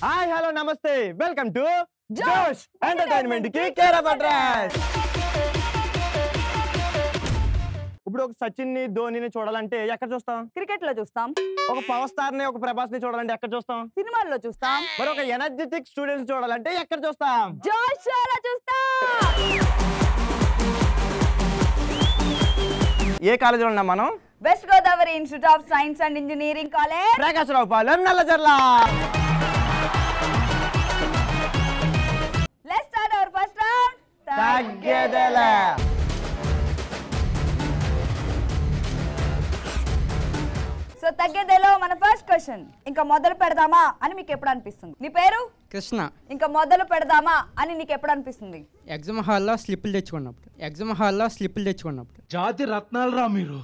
Hi, hello, namaste. Welcome to Josh Entertainment ki care of address. ఇప్పుడు ఒక సచిన్ ని ధోనిని చూడాలంటే ఎక్కడ చూస్తాం? క్రికెట్ లో చూస్తాం. ఒక పవర్ స్టార్ ని ఒక ప్రభాస్ ని చూడాలంటే ఎక్కడ చూస్తాం? సినిమాల్లో చూస్తాం. మరి ఒక ఎనర్జెటిక్ స్టూడెంట్స్ చూడాలంటే ఎక్కడ చూస్తాం? జోష్ షోలో చూస్తాం. ఏ కాలేజీలో ఉన్నాం మనం? West Godavari institute of science and engineering college, Prakasaraopalem, Nallajerla. Let's start our first round. తగ్గేదేలే. సో తగ్గేదేలో మన ఫస్ట్ క్వశ్చన్. ఇంకా మొదలు పెడదామా అని మీకు ఎప్పుడు అనిపిస్తుంది? నీ పేరు? కృష్ణ. ఇంకా మొదలు పెడదామా అని నీకు ఎప్పుడు అనిపిస్తుంది? ఎగ్జామ్ హాల్లో స్లిప్పులు తెచ్చుకున్నప్పుడు. జాతి రత్నాలు రా మీరు.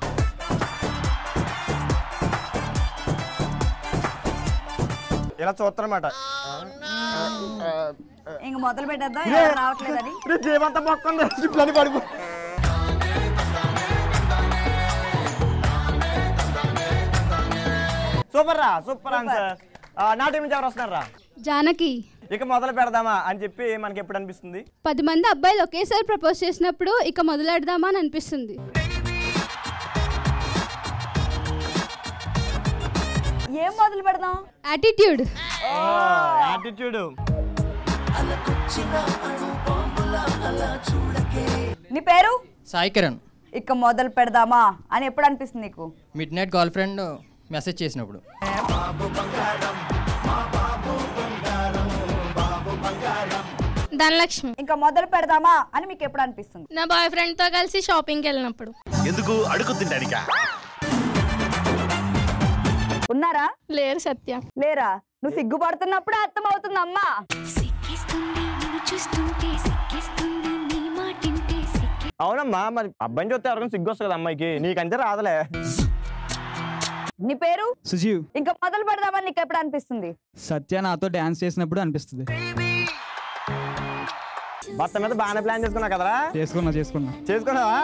ఇలా చూస్తారన్నమాట. ఇంక మొదలు పెట్టేద్దాం. ఎవరు రావట్లేదని జీవంతా మొక్కండి స్లిప్లని పడిపో. సూపర్ రా, సూపర్ ఆన్సర్. నా టీం నుంచి ఎవరు వస్తున్నారా? జానకి. ఇక మొదలు పెడదామా అని చెప్పి మనకి ఎప్పుడు అనిపిస్తుంది? 10 మంది అబ్బాయిలు ఒకేసారి ప్రపోజ్ చేసినప్పుడు ఇక మొదలెడదామా అని అనిపిస్తుంది. ఏం మొదలు పెడదాం? యాటిట్యూడ్. యాటిట్యూడ్. నీ పేరు? సాయి కిరణ్. ఇక మొదలు పెడదామా అని ఎప్పుడు అనిపిస్తుంది నీకు? Mid night girl friend message చేసినప్పుడు. ధనలక్ష్మి. ఇంకా మొదలు పెడదామా అని మీకు ఎప్పుడు అనిపిస్తుంది? నా బాయ్ ఫ్రెండ్ తో కలిసి షాపింగ్కి వెళ్ళినప్పుడు. ఎందుకు అడుగుతుంటానిక? ఉన్నారా? లేరు. సత్య. లేరా? నువ్వు సిగ్గుపడుతున్నప్పుడు అర్థం అవుతుంది అమ్మా. అవునమ్మా, మరి అబ్బాయిని చూస్తే ఎవరికైనా సిగ్గు వస్తుంది కదా అమ్మాయికి. నీకంతే రాదలే. నీ పేరు? సుజీవ్. ఇంకా మొదలు పెడదామని నీకు ఎప్పుడు అనిపిస్తుంది? సత్య నాతో డాన్స్ చేసినప్పుడు అనిపిస్తుంది. భర్త మీద బాగానే ప్లాన్ చేసుకున్నా కదరా? చేసుకున్నావా?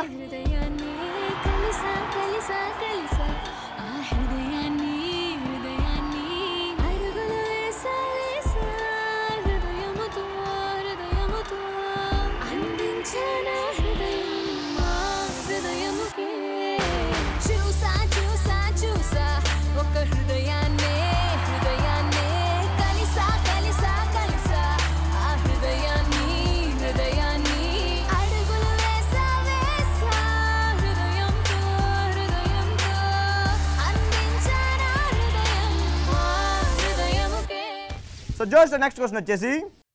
సో జోష్, నెక్స్ట్ క్వశ్చన్ వచ్చేసి,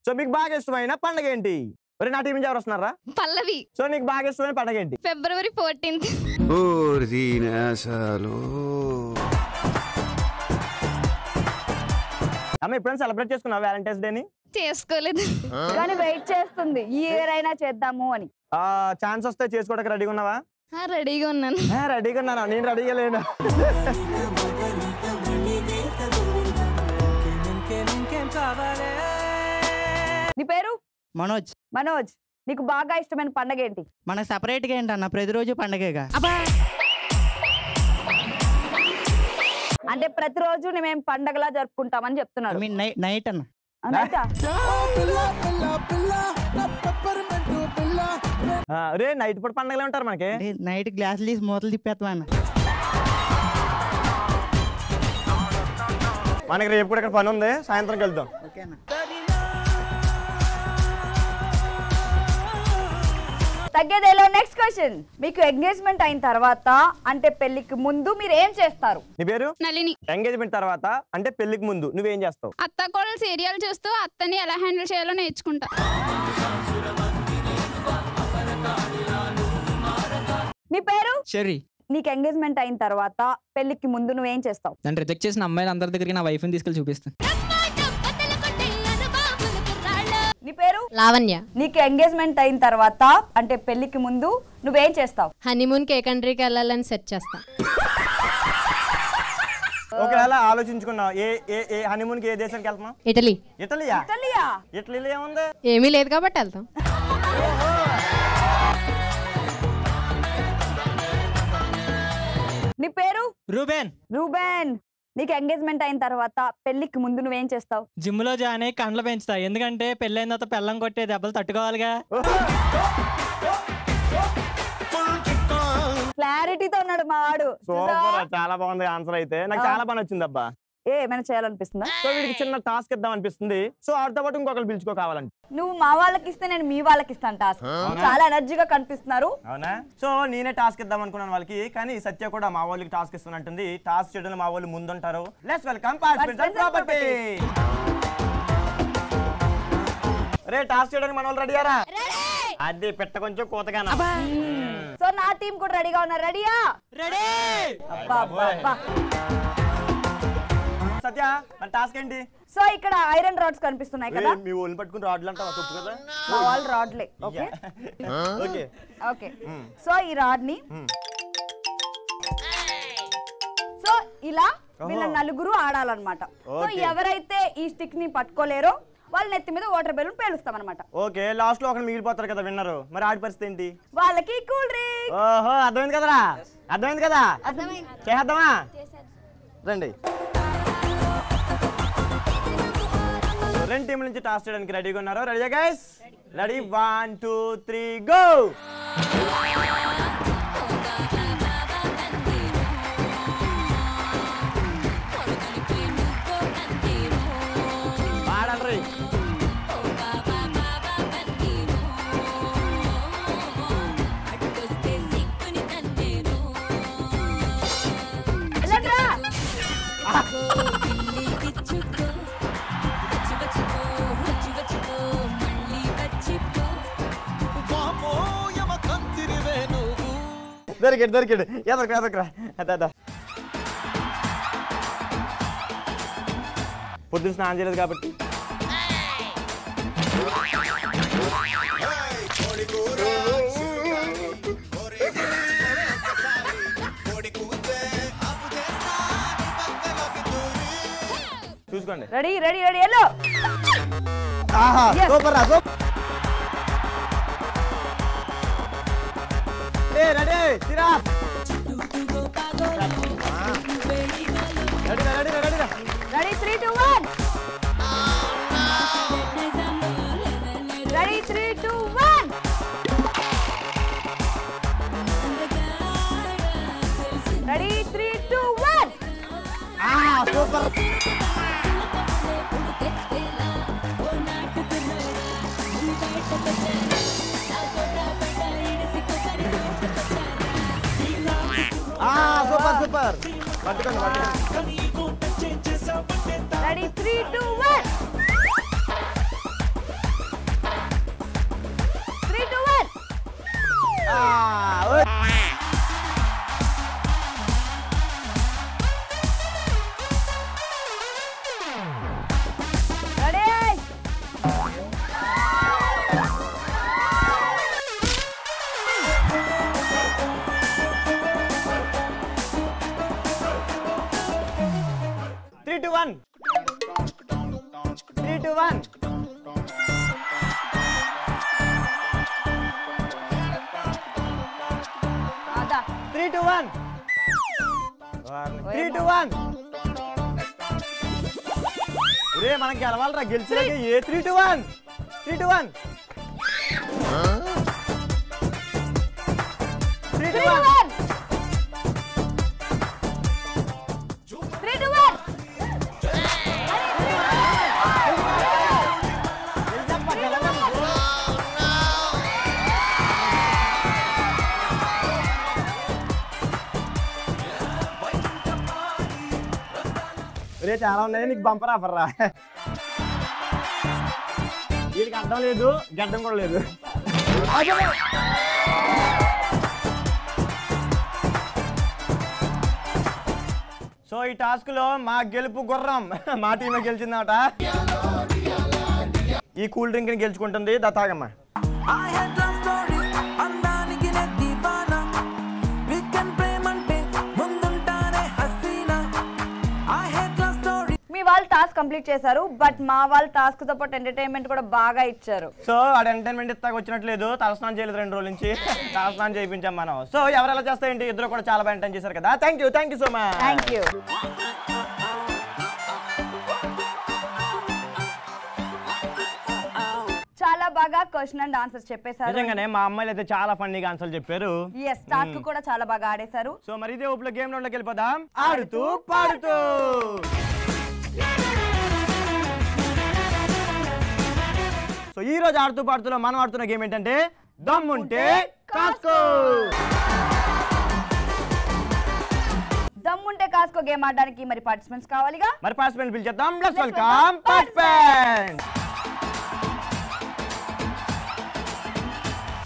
సో మీకు బాగా ఇష్టమైన పండుగ ఏంటి? మరి నా టీం నుంచి ఎవరు వస్తున్నారా? పల్లవి. సో నీకు బాగా ఇష్టమైన పండుగ ఏంటి? ఫిబ్రవరి 14th. అమ్మ, ఎప్పుడైనా సెలబ్రేట్ చేసుకున్నావా వ్యాలంటైన్స్ డేని? చేసుకోలేదు, కానీ వెయిట్ చేస్తుంది ఈ ఇయర్ అయినా చేద్దాము అని. ఛాన్స్ వస్తే చేసుకోవడానికి రెడీగా ఉన్నావా? రెడీగా ఉన్నాను. రెడీగా ఉన్నాను. నేను రెడీగా లేను. నీ పేరు? మనోజ్. మనోజ్, నీకు బాగా ఇష్టమైన పండగ ఏంటి? మనకు సపరేట్గా ఏంటన్న, ప్రతిరోజు పండగేగా. అంటే ప్రతిరోజు మేము పండగలా జరుపుకుంటామని చెప్తున్నారు. నైట్ అన్న. రే, నైట్ పూట పండగలే ఉంటారు మనకి. నైట్ గ్లాసులు తీసి మూతలు తిప్పేస్తాం అన్న. మనకి రేపు కూడా ఇక్కడ పని ఉంది, సాయంత్రం వెళ్దాం. తగ్గేదేలో నెక్స్ట్ క్వశ్చన్. మీకు ఎంగేజ్మెంట్ అయిన తర్వాత అంటే పెళ్లికి ముందు మీరు ఏం చేస్తారు? నీ పేరు? నళిని. ఎంగేజ్మెంట్ తర్వాత అంటే పెళ్లికి ముందు నువ్వేం చేస్తావు? అత్త కోడలు సీరియల్ చూస్తూ అత్తని ఎలా హ్యాండిల్ చేయాలో నేర్చుకుంటా. నీ పేరు? చెర్రీ. నీకు ఎంగేజ్మెంట్ అయిన తర్వాత పెళ్లికి ముందు నువ్వేం చేస్తావు? నన్ను రిజెక్ట్ చేసిన అమ్మాయిలు అందరి దగ్గరికి నా వైఫ్ని తీసుకెళ్ళి చూపిస్తాను. నీ పేరు? లావణ్య. నీకు ఎంగేజ్మెంట్ అయిన తర్వాత అంటే పెళ్లికి ముందు నువ్వేం చేస్తావు? హనీమూన్ కే కంట్రీకి వెళ్ళాలని సెట్ చేస్తా. ఒకవేళ ఆలోచించుకున్నావు ఏ హనీమూన్ కి ఏ దేశానికి వెళ్తున్నావు? ఇటలీ. ఇటలీయా? ఇటలీయా? ఇటలీలో ఏముంది? ఏమీ లేదు కాబట్టి వెళ్తాం. నీ పేరు? రూబెన్. రూబెన్, నీకు ఎంగేజ్మెంట్ అయిన తర్వాత పెళ్లికి ముందు నువ్వేం చేస్తావు? జిమ్ లో జాయిన్ అయ్యి కండ్లు పెంచుతా, ఎందుకంటే పెళ్ళైన తర్వాత పెళ్ళం కొట్టే దెబ్బలు తట్టుకోవాలిగా. క్లారిటీతో ఉన్నాడు మా వాడు. సూపర్, చాలా బాగుంది ఆన్సర్. అయితే నాకు చాలా బాగా నచ్చింది అబ్బా. ఏమైనా చేయాలనిపిస్తుందా? సో వీడికి చిన్న టాస్క్ ఇద్దాం అనిపిస్తుంది. సో ఆడితో పాటు ఇంకొకరు పిలుచుకో కావాలంటే. నువ్వు మా వాళ్ళకి ఇస్తే నేను మీ వాళ్ళకి ఇస్తాను టాస్క్. చాలా ఎనర్జీగా కనిపిస్తున్నారు. అవునా? సో నేనే టాస్క్ ఇద్దాం అనుకున్నాను వాళ్ళకి, కానీ సత్య కూడా మా వాళ్ళకి టాస్క్ ఇస్తున్నట్టుంది. టాస్క్ చేయడంలో మా వాళ్ళు ముందుంటారు. Let's welcome participants property. రే టాస్క్ చేయడానికి మన వాళ్ళు రెడీయారా? అది పెట్ట కొంచెం కోతగానా. సో నా టీం కూడా రెడీగా ఉన్నారు. రెడీయా? రెడీ. సత్య మన టాస్క్ ఏంటి? సో ఇక్కడ ఐరన్ రాడ్స్ కనిపిస్తున్నాయి కదా, మీ ఒళ్ళు పట్టుకుని రాడ్లు అంటావా? తప్పు కదా. మా వాళ్ళు రాడ్లే. Okay okay okay. సో ఈ రాడ్ ని సో ఇలా వీళ్ళ నలుగురు ఆడాలన్నమాట. సో ఎవరైతే ఈ స్టిక్ ని పట్టుకోలేరో వాళ్ళ నెత్తి మీద వాటర్ బెలూన్ పేలుస్తాం అనమాట. ఓకే, లాస్ట్ లో ఒకరు మిగిలిపోతారు కదా విన్నరు. మరి ఆడి పరిస్థితి ఏంటి? వాళ్ళకి కూల్ డ్రింక్. ఓహో, అర్థమైంది కదరా? అర్థమైంది కదా? చేద్దామా? రండి. రెండు టీంల నుంచి టాస్ చేయడానికి రెడీగా ఉన్నారు. రెడీయా గైస్? రెడీ? 1 2 3 గో. ఆడండి. దొరికాడు ఎదరకరా. అదా పొద్దున స్నానం చేయలేదు కాబట్టి. చూసుకోండి. Ready ready ready. Hello super రా. రెడీ సిరా. Ready 3 2 1. Ready 3 2 1. Ready 3 2 1. Super. Super super. పట్టుకోండి. Ready 3 2 1. 3 2 1. Ready. Three, two, one. Ada. 3 2 1. 3 2 1. ఒరే మనకి గెలవాలరా, గెలిచాక ఏ 3 2 1. 3 2 1. 3 2 1. 3 2 1. ఒరే చాలా ఉన్నాయి, నీకు బంపర్ ఆఫర్ రా. వీడికి అర్థం లేదు, గడ్డం కూడా లేదు. సో ఈ టాస్క్ లో మా గెలుపు గుర్రం మా టీమే గెలిచిందట. ఈ కూల్ డ్రింక్ ని గెలుచుకుంటుంది. తాగమ్మా. మీ వాళ్ళు టాస్క్ కంప్లీట్ చేశారు, బట్ మా వాళ్ళు టాస్క్ తో పాటు ఎంటర్టైన్మెంట్ కూడా బాగా ఇచ్చారు. సో ఆడ ఎంటర్టైన్మెంట్ ఇస్తాక వచ్చినట్లేదు, తలస్నానం చేయలేదు 2 రోజుల నుంచి. తలస్నానం చేయించాం మనం. సో ఎవరెలా చేస్తాయండి, ఇద్దరు కూడా చాలా బాగా ఎంటర్టైన్ చేశారు కదా. Thank you so much. Thank you. చాలా బాగా క్వశ్చన్ అండ్ ఆన్సర్స్ చెప్పేశారు. నిజంగానే మా అమ్మాయిలు అయితే చాలా ఫన్నీగా ఆన్సర్ చెప్పారు. yes టాస్క్ కూడా చాలా బాగా ఆడేశారు. సో మరి ఇదే ఊపులో గేమ్ లోకి వెళ్ళిపోదాం. ఆడుతూ పాడుతూ. సో ఈ రోజు ఆడుతూ పాడుతూలో మనం ఆడుతున్న గేమ్ ఏంటంటే దమ్ముంటే కాస్కో. దమ్ముంటే కాస్కో గేమ్ ఆడడానికి మరి పార్టిసిపెంట్స్ కావాలిగా. మరి పార్టిసిపెంట్ పిలిచేద్దాం. Let's welcome participant.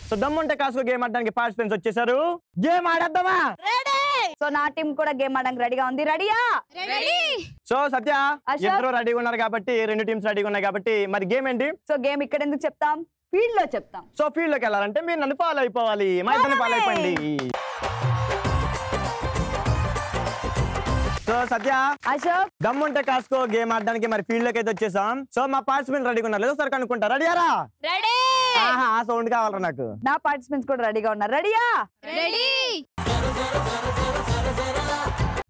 సో దమ్ముంటే కాస్కో గేమ్ ఆడడానికి పార్టిసిపెంట్స్ వచ్చేసారు. గేమ్ ఆడేద్దామా? సో నా టీం కూడా గేమ్ ఆడడానికి రెడీగా ఉంది. రెడీయా? సో సత్య అశోక్. ఇద్దరు రెడీగా ఉన్నారు కాబట్టి, 2 టీమ్స్ రెడీగా ఉన్నాయి కాబట్టి మరి గేమ్ ఏంటి? సో గేమ్ ఇక్కడ ఎందుకు చెప్తాం, ఫీల్డ్ లో చెప్తాం. సో ఫీల్డ్ లోకి వెళ్ళాలంటే మీరు నన్ను ఫాలో అయిపోవాలి. మా ఇద్దరిని ఫాలో అయిపోండి. సో సత్య, అశోక్, దమ్ముంటే కాస్కో గేమ్ ఆడడానికి మరి ఫీల్డ్ లోకి అయితే వచ్చేసాం. సో మా పార్టిసిపెంట్ రెడీగా ఉన్నారు లేదో సార్ కనుక్కుంటా. రెడీయారా? రెడీ. ఆహా, ఆ సౌండ్ కావాలరా నాకు. నా పార్టిసిపెంట్స్ కూడా రెడీగా ఉన్నారు. రెడీయా? రెడీ.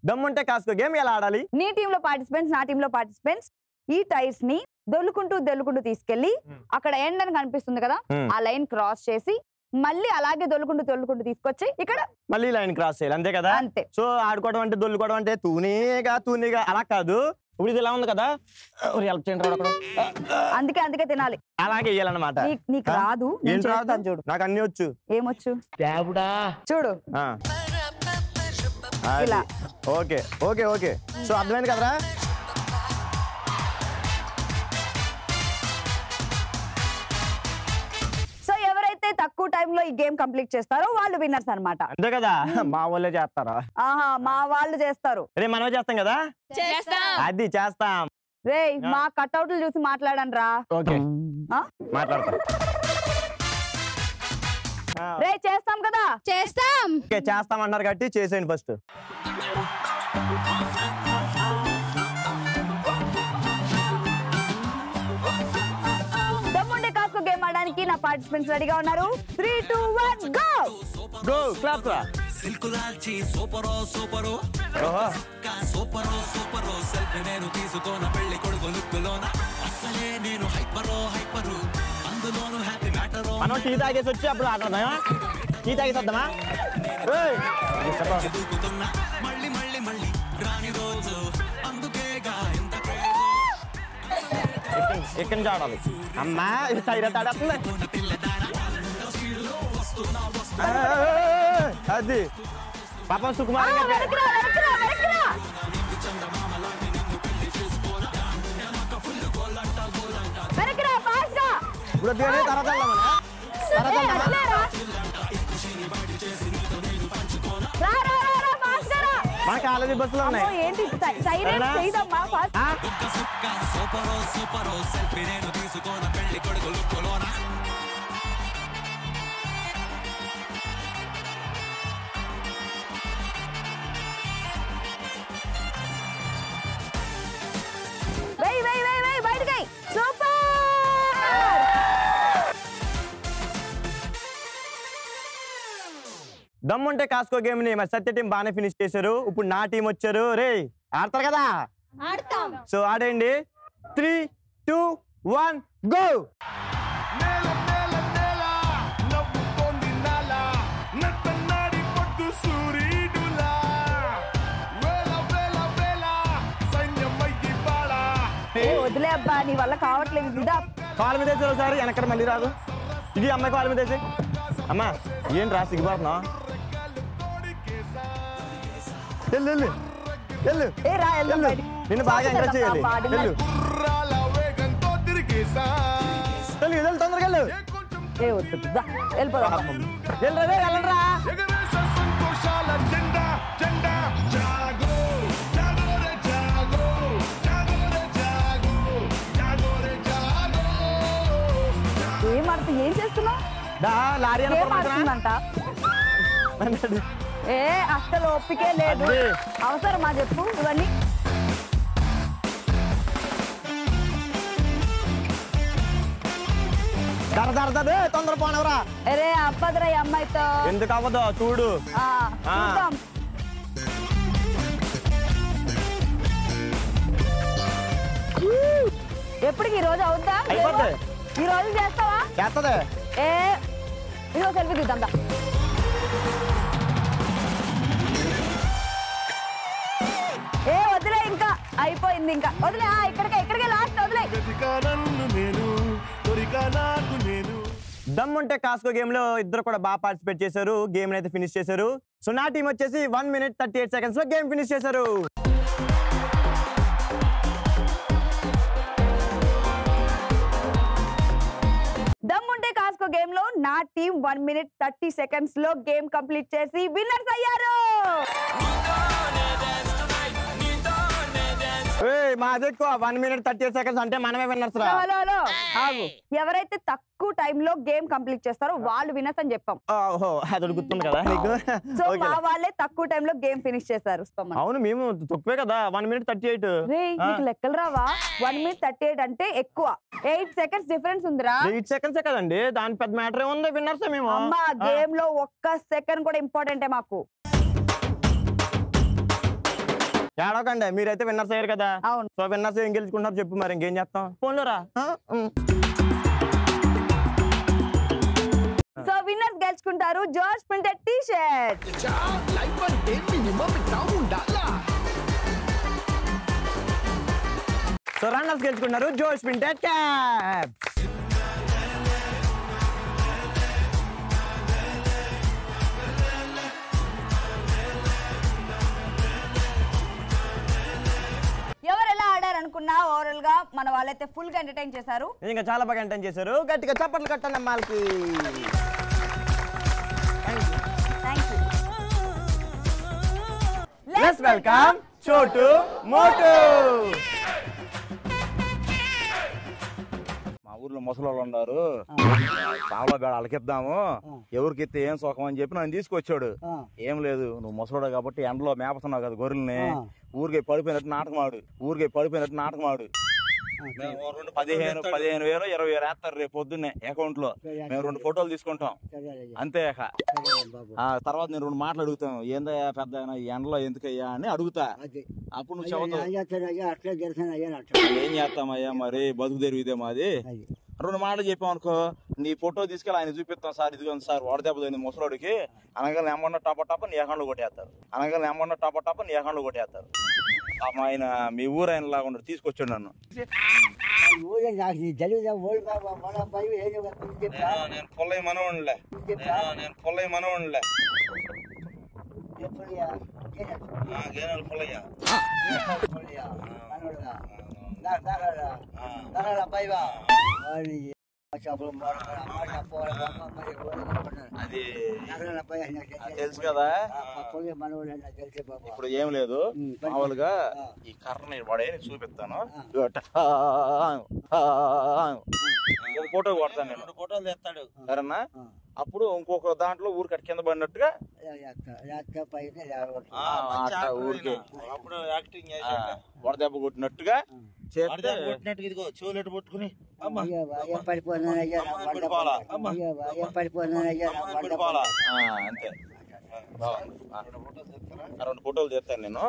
దమ్ముంటే కాస్కో గేమ్ ఎలా ఆడాలి? నీ టీమ్ లో పార్టిసిపెంట్స్, నా టీమ్ లో పార్టిసిపెంట్స్ ఈ టైర్స్ ని దొల్లుకుంటూ తీసుకెళ్లి అక్కడ ఎండ్ అని కనిపిస్తుంది కదా, ఆ లైన్ క్రాస్ చేసి మళ్ళీ అలాగే దొల్లుకుంటూ తీసుకొచ్చి ఇక్కడ మళ్ళీ లైన్ క్రాస్ చేయాలి, అంతే కదా? అంతే. సో ఆడుకోవడం అంటే దొల్లుకోవడం అంటే తూనీగా అలా కాదు. ఇప్పుడు ఇది ఇలా ఉంది కదా, హెల్ప్ చేయండి రాడు అక్కడ. అందుకే తినాలి. అలాగే వేయాలన్నమాట. నీకు రాదు, ఏం రాదు? చూడు. నాకు అన్ని వచ్చు. ఏమొచ్చు చూడు. ఇలా. ఓకే. సో అర్థమైంది కదరా? సో ఎవరైతే తక్కువ టైంలో ఈ గేమ్ కంప్లీట్ చేస్తారో వాళ్ళు విన్నర్స్ అన్నమాట. అంతే కదా, మా వాళ్ళే చేస్తారా? ఆహా, మా వాళ్ళు చేస్తారు. రే మనమే చేస్తాం కదా. అది చేస్తాం. రే మా కట్అవుట్లు చూసి మాట్లాడండి రా. ఓకే మాట్లాడతా. రే చేస్తాం కదా. చేస్తాం. ఓకే చేస్తామన్నారు కాబట్టి చేసేయండి ఫస్ట్. దమ్ముంటే కాస్కో గేమ్ ఆడడానికి నా పార్టిసిపెంట్స్ రెడీగా ఉన్నారు. 3, 2, 1 గో క్లాప్ రా. మనం టీ తాగేసి వచ్చి అప్పుడు ఆడదా? టీ తాగేసి వద్దామా? ఎక్కడి నుంచి ఆడాలి? అమ్మా ఇది తైరా తాడేస్తుంది. అది పాపం సుకుమార్ ఇప్పుడు తర్వాత మన కాలేజీ బస్సులో ఉన్నాయి. ఏంటి బయటకి సూపర్. దమ్ముంటే కాస్కో గేమ్ ని మరి సత్య టీం బాగానే ఫినిష్ చేశారు. ఇప్పుడు నా టీం వచ్చారు. రే ఆడతారు కదా? సో ఆడండి. 3, 2, 1 గో. వదిలే అబ్బా, నీ వల్ల కావట్లేదు. కాలు మీద వేసారు ఒకసారి, వెనక్కడ మళ్ళీ రాదు. ఇది అమ్మాయి కాలు మీద వేసే. అమ్మా ఏంటి రా సిగ్గుపడుతున్నా? నిన్ను బాగా ఎంకరేజ్ చేయాలి. తొందరగా వెళ్ళిపోదాం. వెళ్ళరా. ఏం చేస్తున్నావు? దా లారీ గేమ్ ఆడుతుందంట. ఏ అసలు ఓపికే లేదు. అవసరమా చెప్పు ఇవన్నీ? తొందర పోనవరా. అరే అవ్వదురా ఈ అమ్మాయితో. ఎందుకు అవ్వదు చూడు. చూద్దాం. ఎప్పటికి ఈ రోజు అవుతా? ఈ రోజు చేస్తావా? చేస్తది. ఏ ఇదిగో సెల్ఫీ తీద్దాం. ఏ వదిలే, ఇంకా అయిపోయింది. ఇంకా వదిలే, ఇక్కడికే లాస్ట్ వదిలే. దమ్ముంటే కాస్కో గేమ్ లో ఇద్దరు కూడా బాగా పార్టిసిపేట్ చేశారు. గేమ్ అయితే ఫినిష్ చేశారు. సో నా టీం వచ్చేసి 1 minute 38 seconds లో గేమ్ ఫినిష్ చేశారు. దమ్ముంటే కాస్కో గేమ్ లో నా టీం 1 minute 30 seconds లో గేమ్ కంప్లీట్ చేసి విన్నర్స్ అయ్యారు. మాది ఎక్కువ 1 minute 38 seconds అంటే మనమే విన్నర్స్ రా. హలో ఆగు. ఎవరైతే తక్కువ టైం లో గేమ్ కంప్లీట్ చేస్తారో వాళ్ళు విన్నర్స్ అని చెప్పాం. అది గుర్తుంది కదా నీకు. సో మా వాళ్ళే తక్కువ టైం లో గేమ్ ఫినిష్ చేశారు. అవును మేము తక్కువే కదా 1 minute 38. నీకు లెక్కలు రావా? 1 minute 38 అంటే ఎక్కువ. 8 seconds డిఫరెన్స్ ఉందిరా. 8 seconds కదండి, దాని పెద్ద మ్యాటర్ ఏముంది. విన్నర్స్ మేము. అమ్మా గేమ్ లో ఒక్క సెకండ్ కూడా ఇంపార్టెంటే మాకు. ఏడవకండి, మీరైతే విన్నర్స్ అయ్యారు కదా. అవును. సో విన్నర్స్ ఏం గెలుచుకుంటారు చెప్పు, మరి ఇంకేం చేస్తాం. ఫోన్లోరా. సో విన్నర్స్ గెలుచుకుంటారు George printed T shirt. So runners గెలుచుకున్నారు జార్జ్ ప్రింటెడ్ క్యాప్. ఎవరు ఎలా ఆడారు అనుకున్నా ఓవరాల్ గా మన వాళ్ళైతే ఫుల్ గా ఎంటర్టైన్ చేశారు. ఇంకా చాలా బాగా ఎంటర్టైన్ చేశారు. గట్టిగా చప్పట్లు కట్టండి అమ్మాయికి. లెట్స్ వెల్కమ్ చోటు మోటు. మా ఊర్లో ముసలోళ్ళు ఉన్నారు, పావుల బేడ అలకిద్దాము, ఎవరికి ఎత్తే ఏం సుఖం అని చెప్పి నన్ను తీసుకొచ్చాడు. ఏం లేదు, నువ్వు ముసలోడు కాబట్టి ఎండలో మేపుతున్నావు కదా గొర్రెల్ని, ఊరికే పడిపోయినట్టు నాటకం ఆడు. 15,000 20,000 వేస్తారు రేపు పొద్దున్నే అకౌంట్ లో. మేము 2 ఫోటోలు తీసుకుంటాం అంతే. తర్వాత నేను 2 మాటలు అడుగుతాం. ఏందయ్యా పెద్ద ఈ ఎండలో ఎందుకయ్యా అని అడుగుతా. అప్పుడు నువ్వు చెబుతావు ఏం చేస్తామయ్యా మరి బతుకు తెరువు ఇదే మాది. 2 మాటలు చెప్పాం అనుకో, నీ ఫోటో తీసుకెళ్ళి ఆయన చూపిస్తాం. సార్ ఇదిగోండి సార్ వాడ దెబ్బతింది ముసలోడికి అనగా ఏమన్నా టప నీ అకౌంట్లో కొట్టేస్తారు. ఆయన మీ ఊరు ఆయన లాగా ఉండడు, తీసుకొచ్చాడు నన్ను. నేను పొల్లయ్య మనవనులే. గేనాలు పొల్లయ్య. అది తెలుసు కదా. ఇప్పుడు ఏం లేదు, మామూలుగా ఈ కర్రని వాడే చూపిస్తాను. ఫోటో కొడతాను నేను, 2 ఫోటోలు తెస్తాడు సరేనా. అప్పుడు ఇంకొక దాంట్లో ఊరికి కింద పడినట్టుగా ఊరికి అప్పుడు యాక్టింగ్ వడదెబ్బ కొట్టినట్టుగా ఇదిగో చెవులెట్టు పట్టుకుని అంతే. 2 ఫోటోలు తెస్తాను నేను.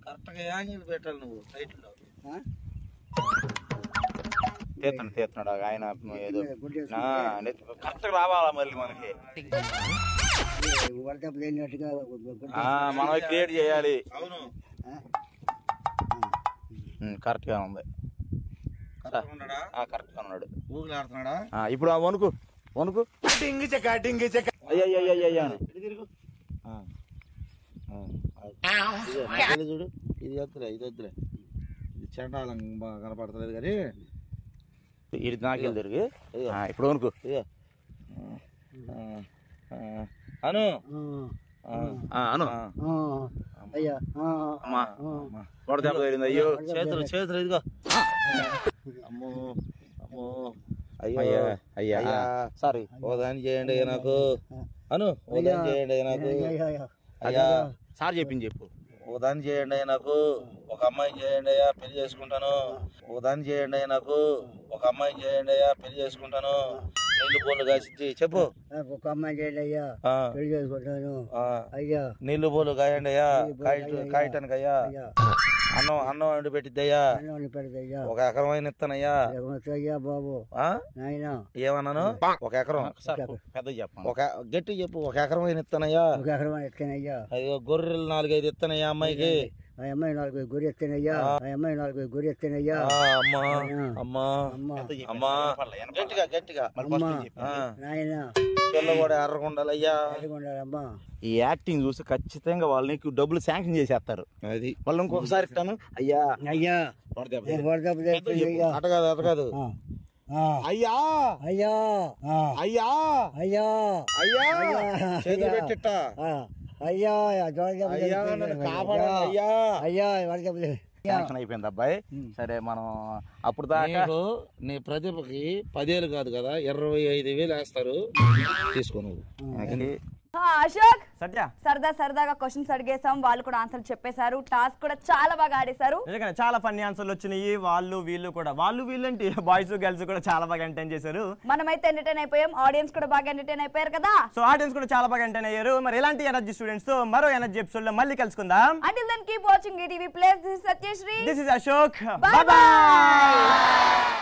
కరెక్ట్గా యాంగిల్ పెట్టాలి నువ్వు సైట్లో. తీస్తున్నాడు ఆయన ఏదో కరెక్ట్గా రావాలా మళ్ళీ మనకి. మనం క్రియేట్ చేయాలి. కరెక్ట్ గా ఉంది. కరెక్ట్ గా ఉన్నాడు. ఇప్పుడు వణుకు అయ్యా చూడు, ఇది వద్దులే ఇది చండాలం కనపడతలేదు కానీ ఇది నాకెళ్ళి తిరిగి. ఇప్పుడు వణుకు అను అమ్మా వడ దెబ్బ తగిలింది. అయ్యో చేతులు ఇదిగో. అమ్మో అయ్యా అయ్యా సారీ ఓ దాన్ని చేయండి అయ్యా నాకు అను ఓ దాన్ని చేయండి అయ్యా నాకు అయ్యా సార్ చెప్పింది చెప్పు ఓ దాన్ని చేయండి అయ్యా నాకు ఒక అమ్మాయిని చేయండి అయ్యా పెళ్లి చేసుకుంటాను ఓ దాన్ని చేయండి అయ్యా నాకు ఒక అమ్మాయిని చేయండి అయ్యా పెళ్లి చేసుకుంటాను నీళ్లు పోలు కాసి చెప్పు ఒక అమ్మాయి చేయండి అయ్యా పెళ్లి చేసుకుంటాను అయ్యా నీళ్లు పోలు కాయండి అయ్యా కాయటానికి అయ్యా అన్నం వండి పెట్టిద్దయ్యా ఒక ఎకరం అయిన ఇస్తానయ్యా బాబు నాయన ఏమన్నాను ఒక ఎకరం పెద్ద చెప్పు ఒక గట్టి చెప్పు ఒక ఎకరం అయిన ఇస్తానయ్యా ఒక ఎకరం ఇస్తానయ్యా అయ్యో గొర్రెలు 4-5 ఇస్తానయ్యా అమ్మాయికి ఆ అమ్మాయి 4 గొర్రె ఎత్తానయ్యా ఆ అమ్మాయి 4 గొర్రె ఎత్తానయ్యా అమ్మా అమ్మా అమ్మా గట్టిగా గట్టిగా నాయన పిల్ల కూడా ఎర్రగుండాలయ్యా ఎర్రగుండాలమ్మా ఈ యాక్టింగ్ చూసి ఖచ్చితంగా వాళ్ళు నీకు డబ్బులు శాంక్షన్ చేసేస్తారు అది వాళ్ళు ఇంకొకసారి ఇస్తాను అయ్యా అయ్యా అట కాదు అట కాదు అయ్యా అయ్యా అయ్యా అయ్యా అయ్యా చేతులు పెట్టిట్ట అయ్యా అయ్యా నన్ను కాపాడాలి అయ్యా అయ్యా శాంక్షన్ అయిపోయింది అబ్బాయి సరే మనం అప్పుడు దాకా నీ ప్రతిభకి 10,000 కాదు కదా 25,000 వేస్తారు తీసుకో నువ్వు అశోక్ సత్య సరదాగా క్వశ్చన్స్ అడిగేసాం వాళ్ళు కూడా ఆన్సర్ చెప్పేశారు టాస్క్ కూడా చాలా బాగా ఆడేశారు నిజంగా చాలా ఫన్నీ ఆన్సర్లు వచ్చినాయి వాళ్ళు వీళ్ళు కూడా వాళ్ళు వీళ్ళు అంటే బాయ్స్ గర్ల్స్ కూడా చాలా బాగా ఎంటర్టైన్ చేశారు మనమైతే ఎంటర్టైన్ అయిపోయాం ఆడియన్స్ కూడా బాగా ఎంటర్టైన్ అయిపోయారు కదా సో ఆడియన్స్ కూడా చాలా బాగా ఎంటర్టైన్ అయ్యారు మరి ఎలాంటి ఎనర్జీ స్టూడెంట్స్ తో మరో ఎనర్జీ ఎపిసోడ్ లో మళ్ళీ కలుసుకుందాం Until then keep watching ETV Plus. This is Satyashri. This is Ashok. Bye bye.